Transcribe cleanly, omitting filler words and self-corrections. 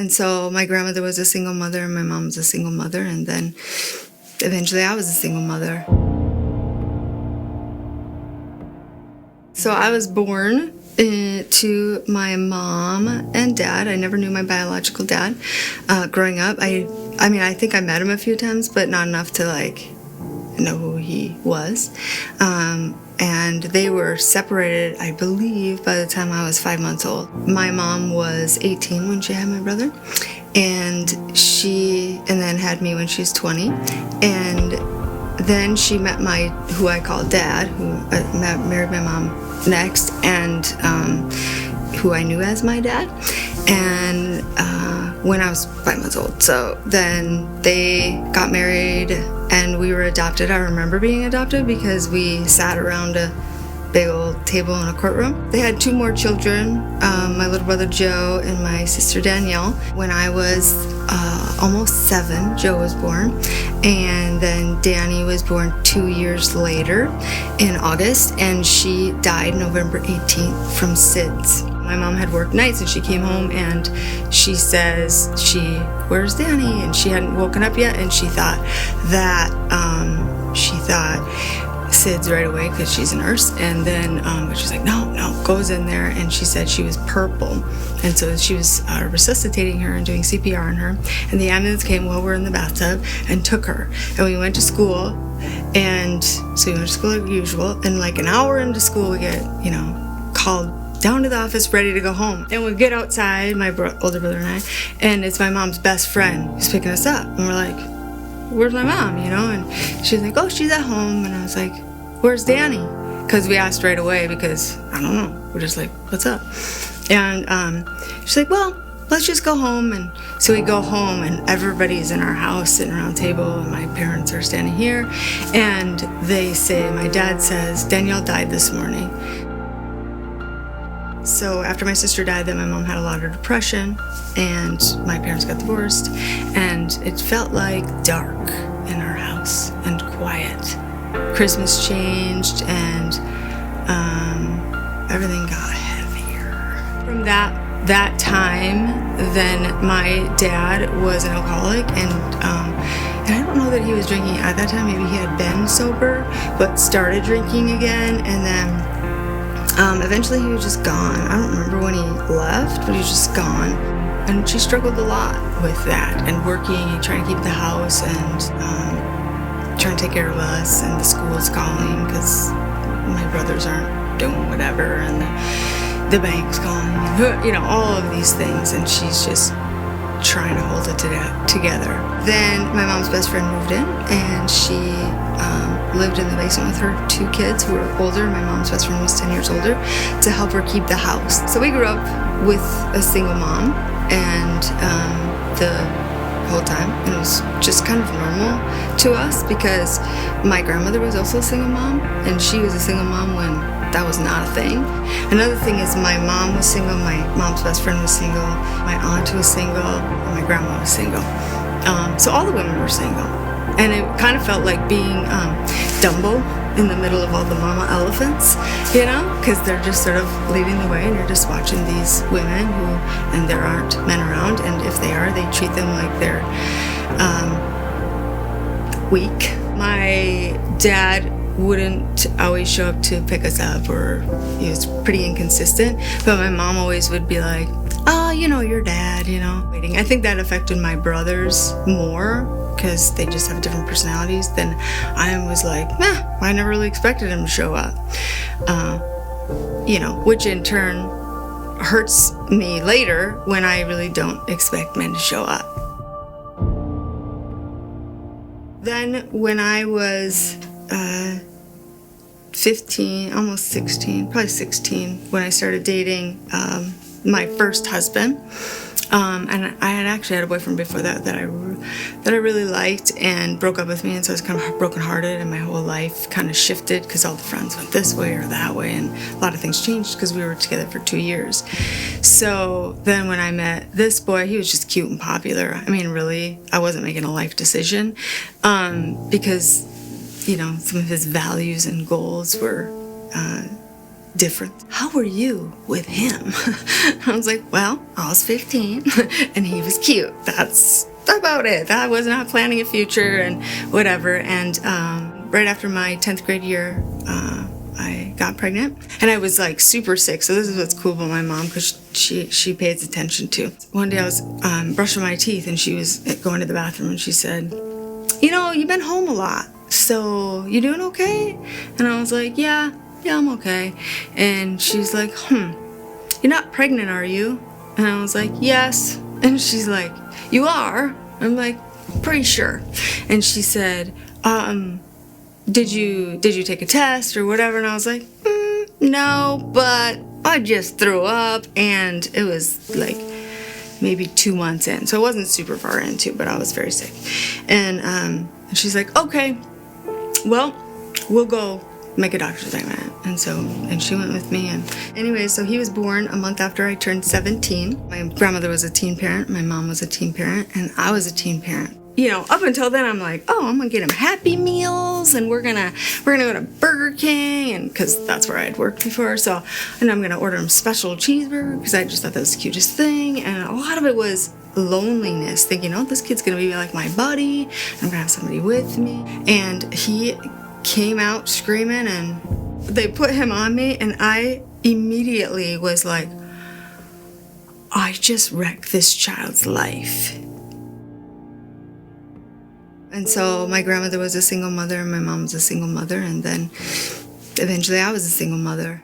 And so my grandmother was a single mother and my mom was a single mother. And then eventually I was a single mother. So I was born to my mom and dad. I never knew my biological dad. Growing up, I mean, I think I met him a few times, but not enough to like know who he was. And they were separated, I believe, by the time I was 5 months old. My mom was 18 when she had my brother, and then had me when she was 20. And then she met who I call dad, who married my mom next, and who I knew as my dad, and when I was 5 months old. So then they got married and we were adopted. I remember being adopted because we sat around a big old table in a courtroom. They had 2 more children, my little brother Joe and my sister Danielle. When I was almost 7, Joe was born, and then Danny was born 2 years later in August, and she died November 18th from SIDS. My mom had worked nights and she came home and she says, where's Danny? And she hadn't woken up yet, and she thought SIDS right away because she's a nurse. And then she's like, no, goes in there, and she said she was purple. And so she was resuscitating her and doing CPR on her. And the ambulance came while we're in the bathtub and took her. And we went to school. And so we went to school like usual. And like an hour into school, we get, called down to the office ready to go home. And we get outside, my older brother and I, and it's my mom's best friend who's picking us up. And we're like, where's my mom, And she's like, oh, she's at home. And I was like, where's Danny? Because we asked right away because, I don't know, we're just like, what's up? And she's like, well, let's just go home. And so we go home and everybody's in our house sitting around the table and my parents are standing here. And my dad says, Danielle died this morning. So after my sister died, then my mom had a lot of depression and my parents got divorced, and it felt like dark in our house and quiet. Christmas changed and everything got heavier. From that time, then my dad was an alcoholic, and I don't know that he was drinking at that time. Maybe he had been sober, but started drinking again, and then eventually he was just gone. I don't remember when he left, but he was just gone. And she struggled a lot with that, and working and trying to keep the house and trying to take care of us, and the school's calling because my brothers aren't doing whatever, and the bank's calling, all of these things, and she's just trying to hold it together. Then my mom's best friend moved in, and she lived in the basement with her 2 kids who were older. My mom's best friend was 10 years older, to help her keep the house. So we grew up with a single mom, and the whole time, and it was just kind of normal to us because my grandmother was also a single mom, and she was a single mom when that was not a thing. Another thing is my mom was single, my mom's best friend was single, my aunt was single, and my grandma was single. So all the women were single. And it kind of felt like being Dumbo in the middle of all the mama elephants, because they're just sort of leading the way, and you're just watching these women and there aren't men around, and if they are, they treat them like they're weak. My dad wouldn't always show up to pick us up, or he was pretty inconsistent, but my mom always would be like, oh, your dad, waiting. I think that affected my brothers more because they just have different personalities than I was like, I never really expected him to show up, which in turn hurts me later when I really don't expect men to show up. Then when I was 15, almost 16, probably 16, when I started dating my first husband. And I had actually had a boyfriend before that I really liked, and broke up with me, and so I was kind of brokenhearted, and my whole life kind of shifted because all the friends went this way or that way, and a lot of things changed because we were together for 2 years. So then when I met this boy, he was just cute and popular. I mean, really, I wasn't making a life decision because some of his values and goals were different. How were you with him? I was like, well, I was 15 and he was cute. That's about it. I was not planning a future and whatever. And right after my 10th grade year, I got pregnant and I was like super sick. So this is what's cool about my mom, because she pays attention to. One day I was brushing my teeth and she was going to the bathroom and she said, you know, you've been home a lot. So you doing okay? And I was like, yeah, I'm okay. And she's like, you're not pregnant, are you? And I was like, yes. And she's like, you are? I'm like, pretty sure. And she said, did you take a test or whatever? And I was like, no, but I just threw up. And it was like maybe 2 months in. So it wasn't super far into, but I was very sick. And she's like, okay, well, we'll go make a doctor's appointment. And she went with me. And anyway, so he was born a month after I turned 17. My grandmother was a teen parent. My mom was a teen parent. And I was a teen parent. You know, up until then, I'm like, oh, I'm gonna get him Happy Meals, and we're gonna go to Burger King, and because that's where I had worked before. So, and I'm gonna order him special cheeseburger because I just thought that was the cutest thing. And a lot of it was loneliness, thinking, oh, this kid's gonna be like my buddy. I'm gonna have somebody with me. And he came out screaming, and they put him on me, and I immediately was like, I just wrecked this child's life. And so my grandmother was a single mother and my mom was a single mother, and then eventually I was a single mother.